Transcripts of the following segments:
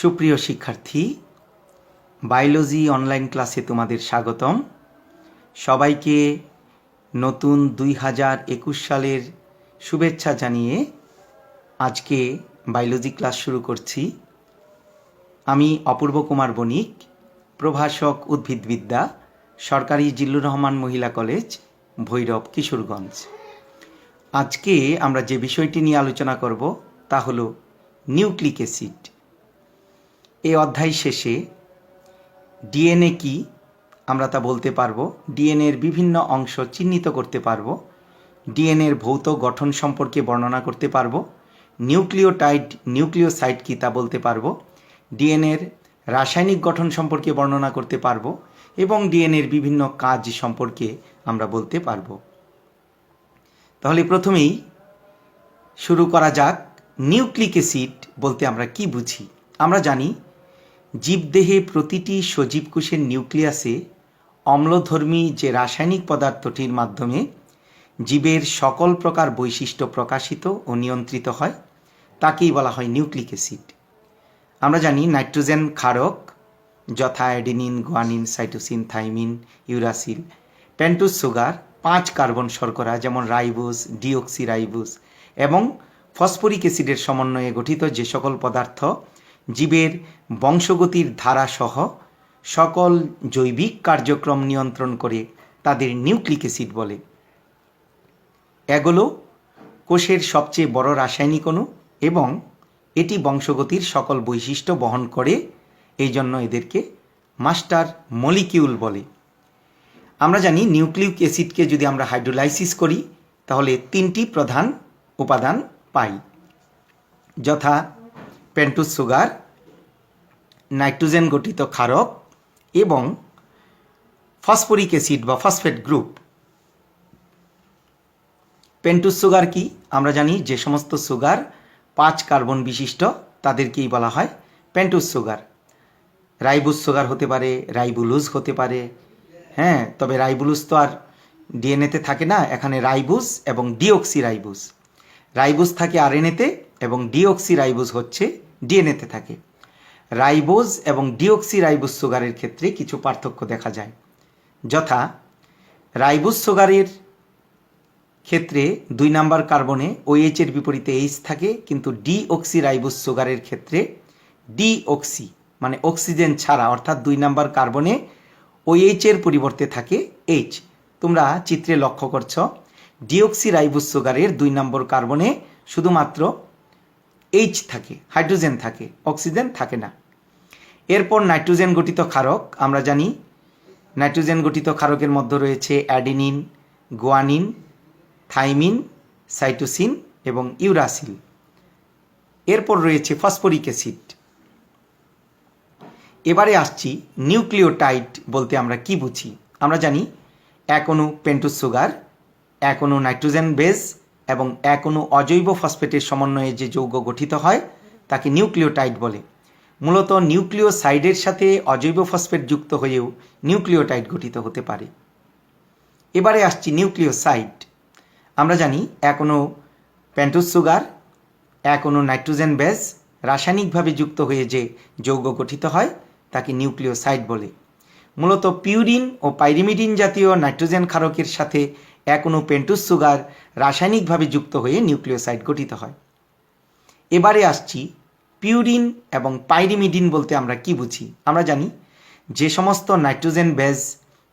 সুপ্রিয় শিক্ষার্থী, biology online ক্লাসে তোমাদের স্বাগতম। সবাইকে নতুন 2021 সালের শুভেচ্ছা জানিয়ে আজকে বায়োলজি ক্লাস শুরু করছি। আমি অপূর্ব কুমার বণিক, প্রভাষক উদ্ভিদবিদ্যা, সরকারি জিল্লুর রহমান মহিলা কলেজ, ভৈরব, কিশোরগঞ্জ। আজকে আমরা যে বিষয়টি নিয়ে আলোচনা করব তা হলো নিউক্লিক অ্যাসিড। এই অধ্যায় শেষে ডিএনএ কি আমরা তা বলতে পারবো, ডিএনএর বিভিন্ন অংশ চিহ্নিত করতে পারবো, ডিএনএর ভৌত গঠন সম্পর্কে বর্ণনা করতে পারবো, নিউক্লিওটাইড নিউক্লিওসাইড কি তা বলতে পারবো, ডিএনএর রাসায়নিক গঠন সম্পর্কে বর্ণনা করতে পারবো এবং ডিএনএর বিভিন্ন কাজ সম্পর্কে আমরা বলতে পারবো। তাহলে প্রথমেই শুরু করা যাক। নিউক্লিক অ্যাসিড বলতে আমরা কি বুঝি? আমরা জানি জীবদেহে প্রতিটি সজীব কোষের নিউক্লিয়াসে অম্লধর্মী যে রাসায়নিক পদার্থটির মাধ্যমে জীবের সকল প্রকার বৈশিষ্ট্য প্রকাশিত ও নিয়ন্ত্রিত হয় তাকেই বলা হয় নিউক্লিক অ্যাসিড। আমরা জানি নাইট্রোজেন ক্ষারক যথা adenine, guanine, cytosine, thymine, uracil, pentose sugar, 5 carbon শর্করা যেমন রাইবোজ, ডিঅক্সিরাইবোজ এবং ফসফরিক অ্যাসিডের সমন্বয়ে গঠিত যে সকল পদার্থ জীবের বংশগতির ধারাসহ সকল জৈবিক কার্যক্রম নিয়ন্ত্রণ করে তাদের নিউক্লিক অ্যাসিড বলে। এগুলো কোষের সবচেয়ে বড় রাসায়নিক অণু এবং এটি বংশগতির সকল বৈশিষ্ট্য বহন করে, এই জন্য এদেরকে মাস্টার মলিকিউল বলে। আমরা জানি নিউক্লিক অ্যাসিডকে যদি আমরা হাইড্রোলাইসিস করি তাহলে 3টি প্রধান উপাদান পাই, যথা পেন্টোজ সুগার, নাইট্রোজেন গঠিত ক্ষারক এবং ফসফরিক অ্যাসিড বা ফসফেট গ্রুপ। পেন্টোজ সুগার কি? আমরা জানি যে সমস্ত সুগার 5 কার্বন বিশিষ্ট তাদেরকেই বলা হয় পেন্টোজ সুগার। রাইবোজ সুগার হতে পারে, রাইবুলোজ হতে পারে, তবে রাইবুলোজ তো আর ডিএনএতে থাকে না, এখানে রাইবোজ এবং ডিঅক্সিরাইবোজ। রাইবোজ থাকে আরএনএতে এবং ডিঅক্সিরাইবোজ হচ্ছে ডিএনএতে থাকে। রাইবোজ এবং ডিঅক্সিরাইবোজ সুগারের ক্ষেত্রে কিছু পার্থক্য দেখা যায়, যথা রাইবোজ সুগারের ক্ষেত্রে 2 নম্বর কার্বনে OH এর বিপরীতে H থাকে, কিন্তু ডিঅক্সিরাইবোজ সুগারের ক্ষেত্রে ডিঅক্সি মানে অক্সিজেন ছাড়া অর্থাৎ 2 নম্বর কার্বনে OH এর পরিবর্তে থাকে H। তোমরা চিত্রে লক্ষ্য করছো ডিঅক্সিরাইবোজ সুগারের 2 নম্বর কার্বনে শুধুমাত্র H থাকে, হাইড্রোজেন থাকে, অক্সিজেন থাকে না। এরপর নাইট্রোজেন গঠিত ক্ষারক। আমরা জানি নাইট্রোজেন গঠিত ক্ষারকের মধ্যে রয়েছে অ্যাডেনিন, গুয়ানিন, থাইমিন, সাইটোসিন এবং ইউরাসিল। এরপর রয়েছে ফসফরিক অ্যাসিড। এবারে আসছি নিউক্লিওটাইড বলতে আমরা কি বুঝি। আমরা জানি এক অণু পেন্টোজ সুগার, এক অণু নাইট্রোজেন বেস এবং এক অণু অজৈব ফসফেটের সমন্বয়ে যে যৌগ গঠিত হয় তাকে নিউক্লিওটাইড বলে। মূলত নিউক্লিওসাইডের সাথে অজৈব ফসফেট যুক্ত হয়েও নিউক্লিওটাইড গঠিত হতে পারে। এবারে আসছি নিউক্লিওসাইড। আমরা জানি এক অণু পেন্টোজ সুগার, এক অণু নাইট্রোজেন বেস রাসায়নিকভাবে যুক্ত হয়ে যে যৌগ গঠিত হয় তাকে নিউক্লিওসাইড বলে। মূলত পিউরিন ও পাইরিমিডিন জাতীয় নাইট্রোজেন ক্ষারকের সাথে এক অণু পেন্টোজ সুগার রাসায়নিকভাবে যুক্ত হয়ে নিউক্লিওসাইড গঠিত হয়। এবারে আসছি পিউরিন এবং পাইরিমিডিন বলতে আমরা কি বুঝি। আমরা জানি যে সমস্ত নাইট্রোজেন বেস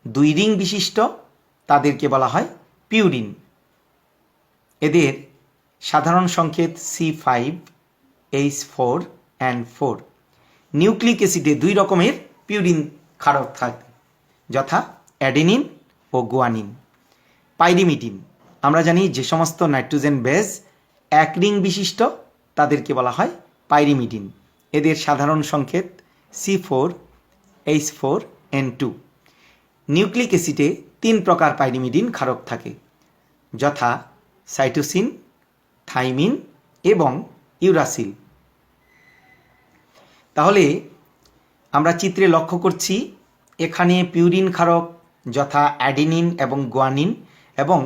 2 রিং বিশিষ্ট তাদেরকে বলা হয় পিউরিন। এদের সাধারণ সংকেত C5H4N4। নিউক্লিক অ্যাসিডে 2 রকমের পিউরিন ক্ষারক থাকে, যথা অ্যাডেনিন ও গুয়ানিন। পাইরিমিডিন আমরা জানি যে সমস্ত নাইট্রোজেন বেস 1 রিং বিশিষ্ট তাদেরকে বলা হয় পাইরিমিডিন। এদের সাধারণ সংকেত C4H4N2। নিউক্লিক অ্যাসিডে 3 প্রকার পাইরিমিডিন ক্ষারক থাকে, যথা সাইটোসিন, থাইমিন এবং ইউরাসিল। তাহলে আমরা চিত্রে লক্ষ্য করছি এখানে পিউরিন ক্ষারক যথা অ্যাডেনিন এবং গুয়ানিন এবং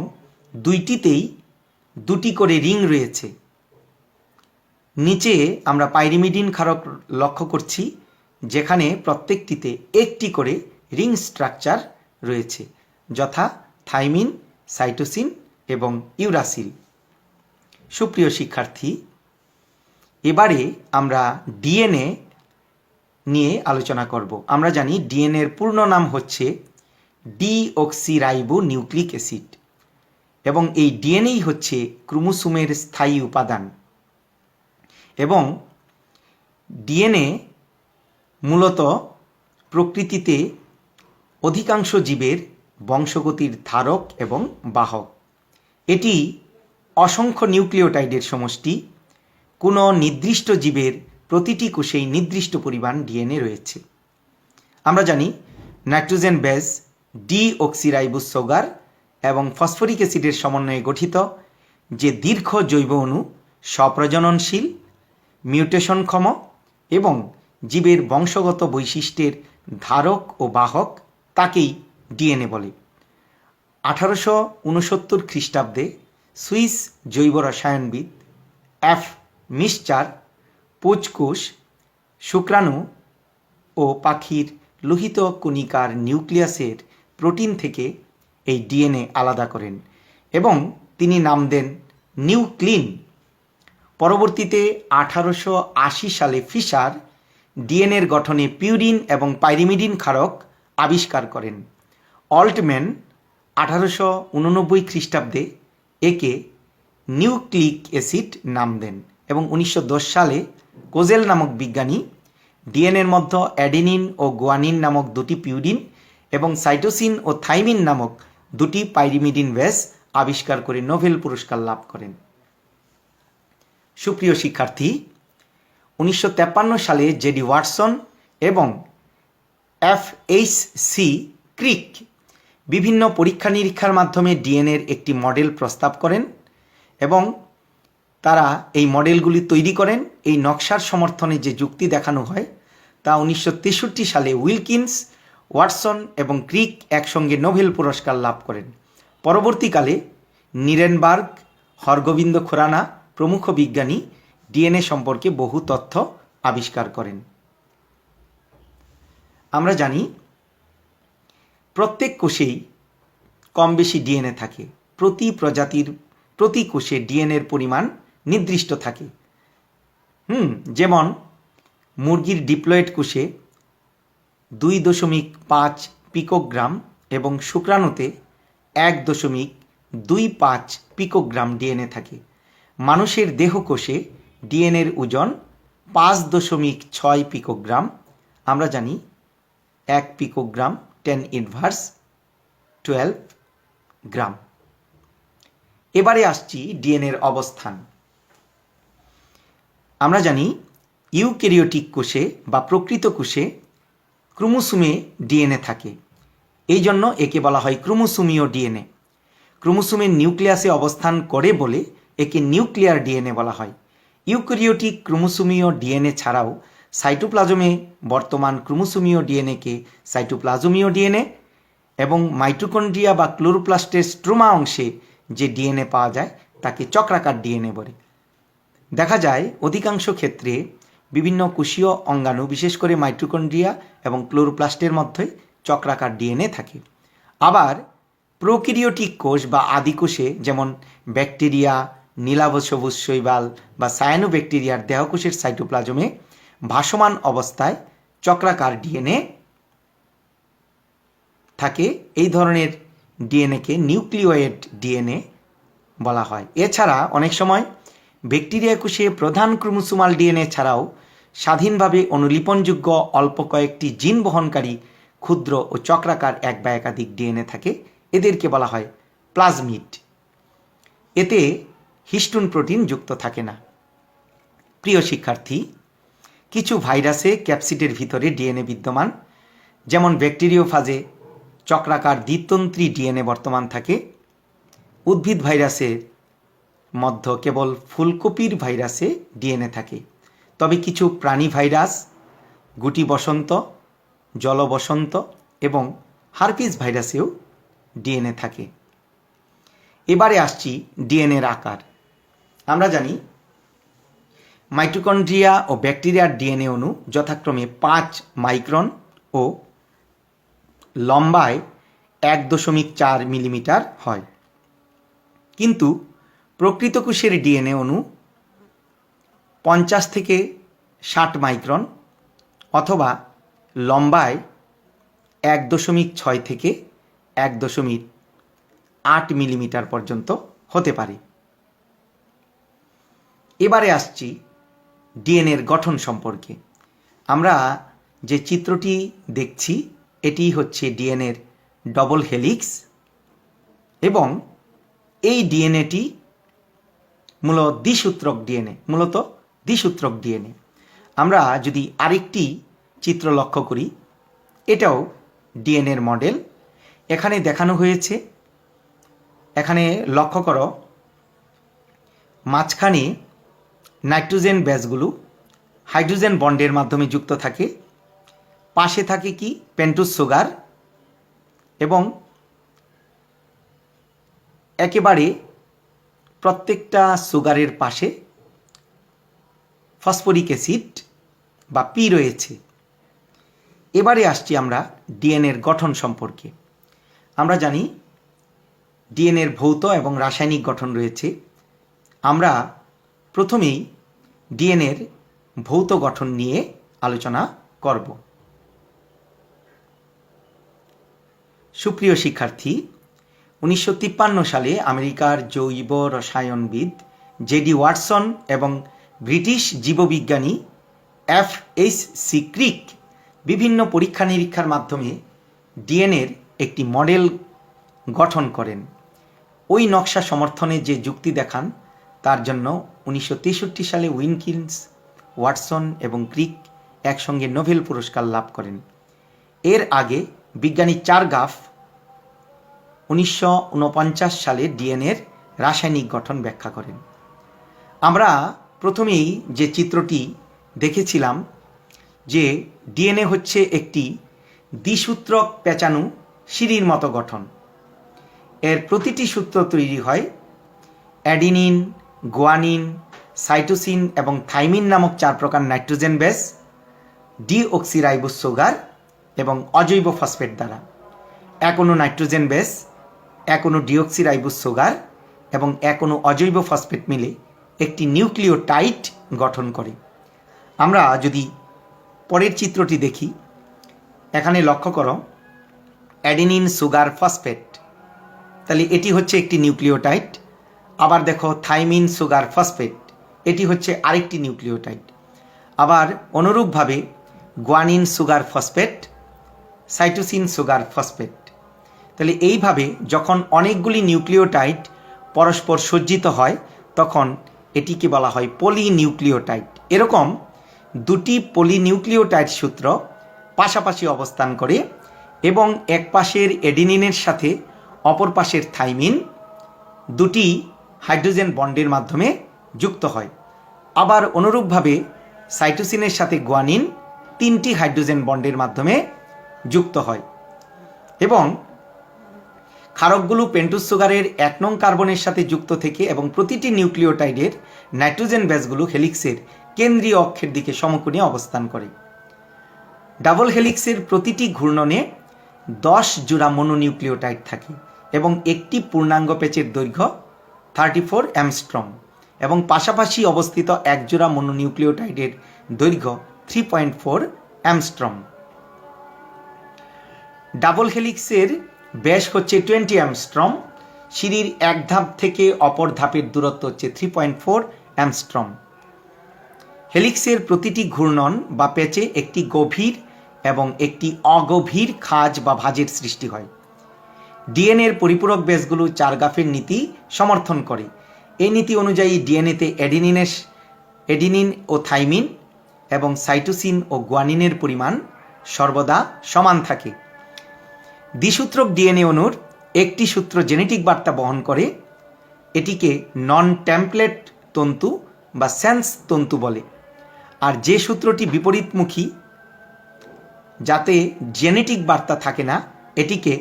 2টিতেই 2টি করে রিং রয়েছে। নিচে আমরা পাইরিমিডিন ক্ষারক লক্ষ্য করছি, যেখানে প্রত্যেকটিতে একটি করে রিং স্ট্রাকচার রয়েছে, যথা থাইমিন, সাইটোসিন এবং ইউরাসিল। সুপ্রিয় শিক্ষার্থী, এবারে আমরা ডিএনএ নিয়ে আলোচনা করব। আমরা জানি ডিএনএর পূর্ণ নাম হচ্ছে ডিঅক্সিরাইবো নিউক্লিক অ্যাসিড, এবং এই ডিএনএই হচ্ছে ক্রোমোসোমের স্থায়ী উপাদান। এবং ডিএনএ মূলত প্রকৃতিতে অধিকাংশ জীবের বংশগতির ধারক এবং বাহক। এটি অসংখ্য নিউক্লিওটাইডের সমষ্টি। কোনো নির্দিষ্ট জীবের প্রতিটি কোষেই নির্দিষ্ট পরিমাণ ডিএনএ রয়েছে। আমরা জানি নাইট্রোজেন বেস ডিঅক্সিরাইবোস সুগার এবং ফসফরিক অ্যাসিডের সমন্বয়ে গঠিত যে দীর্ঘ জৈব অণু স্বপ্রজননশীল, মিউটেশনক্ষম এবং জীবের বংশগত বৈশিষ্ট্যের ধারক ও বাহক, তাকেই ডিএনএ বলে। 1869 খ্রিস্টাব্দে সুইস জৈব রসায়নবিদ এফ মিস্টার পোচকোষ শুক্রাণু ও পাখির লোহিত কণিকার নিউক্লিয়াসের প্রোটিন থেকে এই ডিএনএ আলাদা করেন এবং তিনি নাম দেন নিউক্লিন। পরবর্তীতে 1880 সালে ফিশার ডিএনএর গঠনে পিউরিন এবং পাইরিমিডিন ক্ষারক আবিষ্কার করেন। অল্টম্যান 1889 খ্রিস্টাব্দে একে নিউক্লিক অ্যাসিড নাম দেন এবং 1910 সালে কোজেল নামক বিজ্ঞানী ডিএনএর মধ্যে অ্যাডেনিন ও গুয়ানিন নামক দুটি পিউরিন এবং সাইটোসিন ও থাইমিন নামক দুটি পাইরিমিডিন বেস আবিষ্কার করে নোবেল পুরস্কার লাভ করেন। সুপ্রিয় শিক্ষার্থী, 1953 সালে জেডি ওয়াটসন এবং এফএইচসি ক্রিক বিভিন্ন পরীক্ষা নিরীক্ষার মাধ্যমে ডিএনএর একটি মডেল প্রস্তাব করেন এবং তারা এই মডেলগুলি তৈরি করেন। এই নকশার সমর্থনে যে যুক্তি দেখানো হয় তা 1963 সালে উইলকিন্স, ওয়াটসন এবং ক্রিক একসঙ্গে নোবেল পুরস্কার লাভ করেন। পরবর্তীকালে নিরেনবার্গ, হরগোবিন্দ খুরানা প্রমুখ বিজ্ঞানী ডিএনএ সম্পর্কে বহু তথ্য আবিষ্কার করেন। আমরা জানি প্রত্যেক কোষেই কম বেশি ডিএনএ থাকে। প্রতি প্রজাতির প্রতি কোষে ডিএনএর পরিমাণ নির্দিষ্ট থাকে। যেমন মুরগির ডিপ্লয়েড কোষে 2.5 পিকোগ্রাম এবং শুক্রাণুতে 1.25 পিকোগ্রাম ডিএনএ থাকে। মানুষের দেহকোষে ডিএনএর ওজন 5.6 পিকোগ্রাম। আমরা জানি 1 পিকোগ্রাম 10^12 গ্রাম। এবারে আসছি ডিএনএর অবস্থান। আমরা জানি ইউক্যারিওটিক কোষে বা প্রকৃত কোষে ক্রোমোসোমে ডিএনএ থাকে, এই জন্য একে বলা হয় ক্রোমোসোমীয় ডিএনএ। ক্রোমোসোমের নিউক্লিয়াসে অবস্থান করে বলে একে নিউক্লিয়ার ডিএনএ বলা হয়। ইউক্যারিওটিক ক্রোমোসোমীয় ডিএনএ ছাড়াও সাইটোপ্লাজমে বর্তমান ক্রোমোসোমীয় ডিএনএকে সাইটোপ্লাজমীয় ডিএনএ এবং মাইটোকন্ড্রিয়া বা ক্লোরোপ্লাস্টের স্ট্রোমা অংশে যে ডিএনএ পাওয়া যায় তাকে চক্রাকার ডিএনএ বলে। দেখা যায় অধিকাংশ ক্ষেত্রে বিভিন্ন কোষীয় অঙ্গাণু, বিশেষ করে মাইটোকন্ড্রিয়া এবং ক্লোরোপ্লাস্টের মধ্যে চক্রাকার ডিএনএ থাকে। আবার প্রোক্যারিওটিক কোষ বা আদিকোষে, যেমন ব্যাকটেরিয়া, নীলাভ সবুজ শৈবাল বা সায়ানোব্যাকটেরিয়ার দেহকোষের সাইটোপ্লাজমে ভাসমান অবস্থায় চক্রাকার ডিএনএ থাকে। এই ধরনের ডিএনএকে নিউক্লিওয়েড ডিএনএ বলা হয়। এছাড়া অনেক সময় ব্যাকটেরিয়া কোষে প্রধান ক্রোমোসোমাল ডিএনএ ছাড়াও স্বাধীনভাবে অনুলিপনযোগ্য অল্প কয়েকটি জিন বহনকারী ক্ষুদ্র ও চক্রাকার এক বা একাধিক ডিএনএ থাকে। এদেরকে বলা হয় প্লাজমিড। এতে হিস্টোন প্রোটিন যুক্ত থাকে না। প্রিয় শিক্ষার্থী, কিছু ভাইরাসে ক্যাপসিডের ভিতরে ডিএনএ বিদ্যমান, যেমন ব্যাকটেরিওফাজে চক্রাকার দ্বিতন্ত্রী ডিএনএ বর্তমান থাকে। উদ্ভিদ ভাইরাসের মধ্যে কেবল ফুলকপির ভাইরাসে ডিএনএ থাকে। তবে কিছু প্রাণী ভাইরাস, গুটি বসন্ত, জল বসন্ত এবং হারপিস ভাইরাসেও ডিএনএ থাকে। এবারে আসছি ডিএনএর আকার। আমরা জানি মাইটোকন্ড্রিয়া ও ব্যাকটেরিয়ার ডিএনএ অণু যথাক্রমে 5 মাইক্রন ও লম্বায় 1.4 মিলিমিটার হয়, কিন্তু প্রকৃত কোষের ডিএনএ অণু 50 থেকে 60 মাইক্রন অথবা লম্বায় 1.6 থেকে 1.8 মিলিমিটার পর্যন্ত হতে পারে। এবারে আসছি ডিএনএর গঠন সম্পর্কে। আমরা যে চিত্রটি দেখছি এটি হচ্ছে ডিএনএর ডবল হেলিক্স এবং এই ডিএনএটি মূলত দ্বিসূত্রক ডিএনএ। আমরা যদি আরেকটি চিত্র লক্ষ্য করি, এটাও ডিএনএর মডেল। এখানে দেখানো হয়েছে, এখানে লক্ষ্য করো মাঝখানে নাইট্রোজেন বেসগুলো হাইড্রোজেন বন্ডের মাধ্যমে যুক্ত থাকে, পাশে থাকে কি পেন্টোজ সুগার এবং একেবারে প্রত্যেকটা সুগারের পাশে ফসফরিক অ্যাসিড বা পি রয়েছে। এবারে আসছি আমরা ডিএনএর গঠন সম্পর্কে। আমরা জানি ডিএনএর ভৌত এবং রাসায়নিক গঠন রয়েছে। আমরা প্রথমেই ডিএনএর ভৌত গঠন নিয়ে আলোচনা করব। সুপ্রিয় শিক্ষার্থী, 1953 সালে আমেরিকার জৈব রসায়নবিদ জেডি ওয়াটসন এবং ব্রিটিশ জীববিজ্ঞানী F.H.C. ক্রিক বিভিন্ন পরীক্ষা নিরীক্ষার মাধ্যমে ডিএনএর একটি মডেল গঠন করেন। ওই নকশা সমর্থনে যে যুক্তি দেখান তার জন্য 1963 সালে উইনকিন্স, ওয়াটসন এবং ক্রিক একসঙ্গে নোবেল পুরস্কার লাভ করেন। এর আগে বিজ্ঞানী চারগাফ 1949 সালে ডিএনএর রাসায়নিক গঠন ব্যাখ্যা করেন। আমরা প্রথমেই যে চিত্রটি দেখেছিলাম যে ডিএনএ হচ্ছে একটি দ্বিসূত্রক পেঁচানো সিঁড়ির মতো গঠন। এর প্রতিটি সূত্র তৈরি হয় অ্যাডিনিন, গুয়ানিন, সাইটোসিন এবং থাইমিন নামক 4 প্রকার নাইট্রোজেন বেস, ডিঅক্সিরাইবোজ সুগার এবং অজৈব ফসফেট দ্বারা। এক অণু নাইট্রোজেন বেস, এক অণু ডিঅক্সিরাইবোজ সুগার এবং এক অণু অজৈব ফসফেট মিলে একটি নিউক্লিওটাইড গঠন করে। আমরা যদি পরের চিত্রটি দেখি, এখানে লক্ষ্য করো অ্যাডিনিন, সুগার, ফসফেট, তাহলে এটি হচ্ছে একটি নিউক্লিওটাইড। আবার দেখো থাইমিন, সুগার, ফসফেট, এটি হচ্ছে আরেকটি নিউক্লিওটাইড। আবার অনুরূপভাবে guanine, sugar, phosphate, cytosine, sugar, phosphate. তাহলে এইভাবে যখন অনেকগুলি নিউক্লিওটাইড পরস্পর সজ্জিত হয় তখন এটিকে বলা হয় পলিনিউক্লিওটাইড। এরকম দুটি পলিনিউক্লিওটাইড সূত্র পাশাপাশি অবস্থান করে এবং এক পাশের এডিনিনের সাথে অপর পাশের থাইমিন দুটি হাইড্রোজেন বন্ডের মাধ্যমে যুক্ত হয়। আবার অনুরূপভাবে সাইটোসিনের সাথে গুয়ানিন 3টি হাইড্রোজেন বন্ডের মাধ্যমে যুক্ত হয় এবং ক্ষারকগুলো পেন্টোজ সুগারের 1 নং কার্বনের সাথে যুক্ত থেকে এবং প্রতিটি নিউক্লিওটাইডের নাইট্রোজেন বেসগুলো হেলিক্সের কেন্দ্রীয় অক্ষের দিকে সমকোণে অবস্থান করে। ডাবল হেলিক্সের প্রতিটি ঘূর্ণনে 10 জোড়া মনোনিউক্লিওটাইড থাকে এবং একটি পূর্ণাঙ্গ পেঁচের দৈর্ঘ্য 34 অ্যাংস্ট্রম এবং পাশাপাশি অবস্থিত এক জোড়া মনোনিউক্লিওটাইডের দৈর্ঘ্য 3.4 অ্যাংস্ট্রম। ডাবল হেলিক্সের ব্যাস হচ্ছে 20 অ্যাংস্ট্রম। সিঁড়ির এক ধাপ থেকে অপর ধাপের দূরত্ব হচ্ছে 3.4 অ্যাংস্ট্রম। হেলিক্সের প্রতিটি ঘূর্ণন বা প্যাচে একটি গভীর এবং একটি অগভীর খাঁজ বা ভাঁজের সৃষ্টি হয়। ডিএনএর পরিপূরক বেসগুলো চারগাফের নীতি সমর্থন করে। এই নীতি অনুযায়ী ডিএনএতে অ্যাডিনিন ও থাইমিন এবং সাইটোসিন ও গুয়ানিনের পরিমাণ সর্বদা সমান থাকে। দ্বিসূত্রক ডিএনএ অণুর একটি সূত্র জেনেটিক বার্তা বহন করে। এটিকে নন টেমপ্লেট তন্তু বা সেন্স তন্তু বলে। আর যে সূত্রটি বিপরীতমুখী, যাতে জেনেটিক বার্তা থাকে না, এটিকে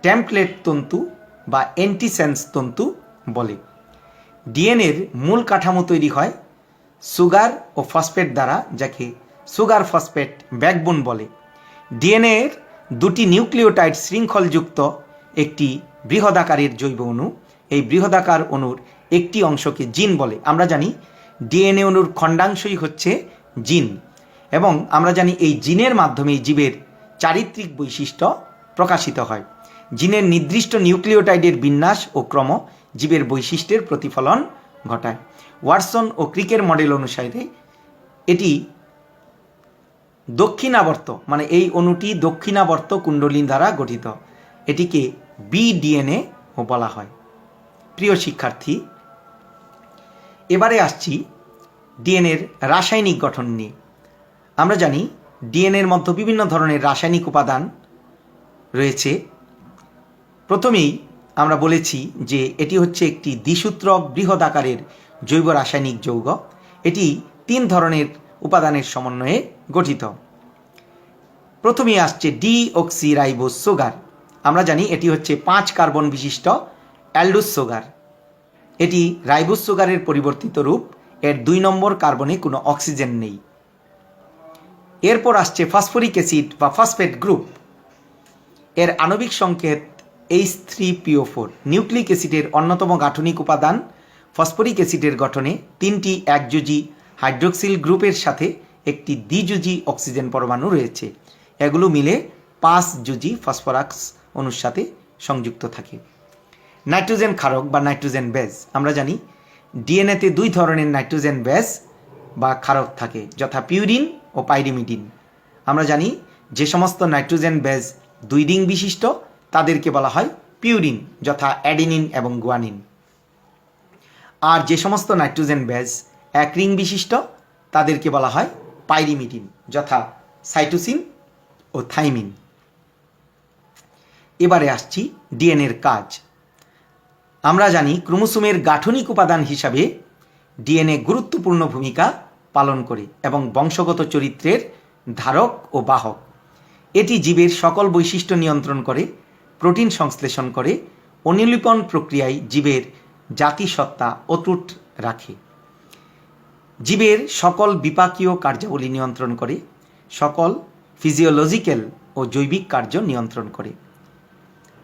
টেমপ্লেট তন্তু বা অ্যান্টিসেন্স তন্তু বলে। ডিএনএর মূল কাঠামো তৈরি হয় সুগার ও ফসফেট দ্বারা, যাকে সুগার ফসফেট ব্যাকবোন বলে। ডিএনএর দুটি নিউক্লিওটাইড শৃঙ্খলযুক্ত একটি বৃহদাকারের জৈব অণু। এই বৃহদাকার অণুর একটি অংশকে জিন বলে। আমরা জানি ডিএনএ অণুর খণ্ডাংশই হচ্ছে জিন, এবং আমরা জানি এই জিনের মাধ্যমে জীবের চারিত্রিক বৈশিষ্ট্য প্রকাশিত হয়। জিনের নির্দিষ্ট নিউক্লিওটাইডের বিন্যাস ও ক্রম জীবের বৈশিষ্ট্যের প্রতিফলন ঘটায়। ওয়াটসন ও ক্রিকের মডেল অনুসারে এটি দক্ষিণাবর্ত, মানে এই অণুটি দক্ষিণাবর্ত কুণ্ডলী দ্বারা গঠিত। এটিকে বিডিএনএ ও বলা হয়। প্রিয় শিক্ষার্থী, এবারে আসছি ডিএনএর রাসায়নিক গঠন নিয়ে। আমরা জানি ডিএনএর মধ্যে বিভিন্ন ধরনের রাসায়নিক উপাদান রয়েছে। প্রথমেই আমরা বলেছি যে এটি হচ্ছে একটি দ্বিসূত্রক বৃহৎ আকারের জৈব রাসায়নিক যৌগ। এটি 3 ধরনের উপাদানের সমন্বয়ে গঠিত। প্রথমেই আসছে ডিঅক্সিরাইবোজ সুগার। আমরা জানি এটি হচ্ছে 5 কার্বন বিশিষ্ট অ্যালডোজ সুগার। এটি রাইবোজ সুগারের পরিবর্তিত রূপ। এর 2 নম্বর কার্বনে কোনো অক্সিজেন নেই। এরপর আসছে ফসফরিক অ্যাসিড বা ফসফেট গ্রুপ। এর আণবিক সংকেত H3PO4। নিউক্লিক অ্যাসিডের অন্যতম গাঠনিক উপাদান। ফসফরিক অ্যাসিডের গঠনে 3টি একযোজী হাইড্রোক্সিল গ্রুপের সাথে একটি দ্বিযোজী অক্সিজেন পরমাণু রয়েছে। এগুলো মিলে 5 যোজী ফসফরাস অণুর সাথে সংযুক্ত থাকে। নাইট্রোজেন ক্ষারক বা নাইট্রোজেন বেজ। আমরা জানি ডিএনএতে 2 ধরনের নাইট্রোজেন বেজ বা ক্ষারক থাকে, যথা পিউরিন ও পাইরিমিডিন। আমরা জানি যে সমস্ত নাইট্রোজেন বেজ 2 রিং বিশিষ্ট তাদেরকে বলা হয় পিউরিন, যথা অ্যাডেনিন এবং গুয়ানিন। আর যে সমস্ত নাইট্রোজেন বেজ 1 রিং বিশিষ্ট তাদেরকে বলা হয় পাইরিমিডিন, যথা সাইটোসিন ও থাইমিন। এবারে আসছি ডিএনএর কাজ। আমরা জানি ক্রোমোসোমের গাঠনিক উপাদান হিসাবে ডিএনএ গুরুত্বপূর্ণ ভূমিকা পালন করে এবং বংশগত চরিত্রের ধারক ও বাহক। এটি জীবের সকল বৈশিষ্ট্য নিয়ন্ত্রণ করে, প্রোটিন সংশ্লেষণ করে, অনুলিপন প্রক্রিয়ায় জীবের জাতিসত্তা অটুট রাখে, জীবের সকল বিপাকীয় কার্যাবলী নিয়ন্ত্রণ করে, সকল ফিজিওলজিক্যাল ও জৈবিক কার্য নিয়ন্ত্রণ করে।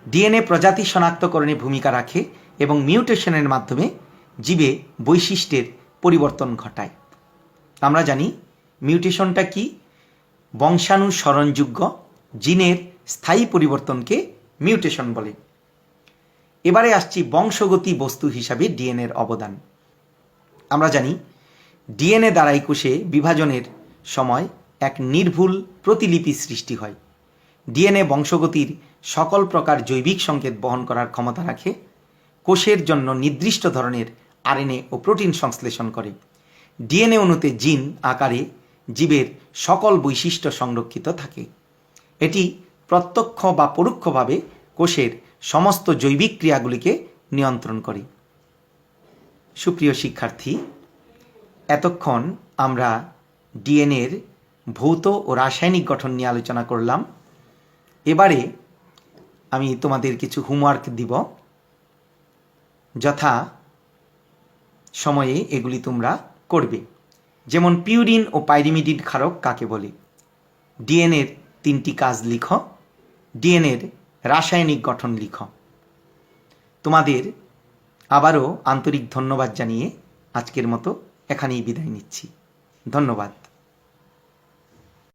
ডিএনএ প্রজাতি শনাক্তকরণে ভূমিকা রাখে এবং মিউটেশনের মাধ্যমে জীবে বৈশিষ্ট্যের পরিবর্তন ঘটায়। আমরা জানি মিউটেশনটা কি? বংশানুসরণযোগ্য জিনের স্থায়ী পরিবর্তনকে মিউটেশন বলে। এবারে আসছি বংশগতি বস্তু হিসাবে ডিএনএর অবদান। আমরা জানি ডিএনএ দ্বারাই কোষে বিভাজনের সময় এক নির্ভুল প্রতিলিপি সৃষ্টি হয়। ডিএনএ বংশগতির সকল প্রকার জৈবিক সংকেত বহন করার ক্ষমতা রাখে। কোষের জন্য নির্দিষ্ট ধরনের আরএনএ ও প্রোটিন সংশ্লেষণ করে। ডিএনএ অণুতে জিন আকারে জীবের সকল বৈশিষ্ট্য সংরক্ষিত থাকে। এটি প্রত্যক্ষ বা পরোক্ষভাবে কোষের সমস্ত জৈবিক ক্রিয়াগুলিকে নিয়ন্ত্রণ করে। সুপ্রিয় শিক্ষার্থী, এতক্ষণ আমরা ডিএনএর ভৌত ও রাসায়নিক গঠন নিয়ে আলোচনা করলাম। এবারে আমি তোমাদের কিছু হোমওয়ার্ক দিব, যথা সময়ে এগুলি তোমরা করবে। যেমন পিউরিন ও পাইরিমিডিন ক্ষারক কাকে বলে? ডিএনএর 3টি কাজ লিখো। ডিএনএর রাসায়নিক গঠন লিখো। তোমাদের আবারও আন্তরিক ধন্যবাদ জানিয়ে আজকের মতো এখানেই বিদায় নিচ্ছি। ধন্যবাদ।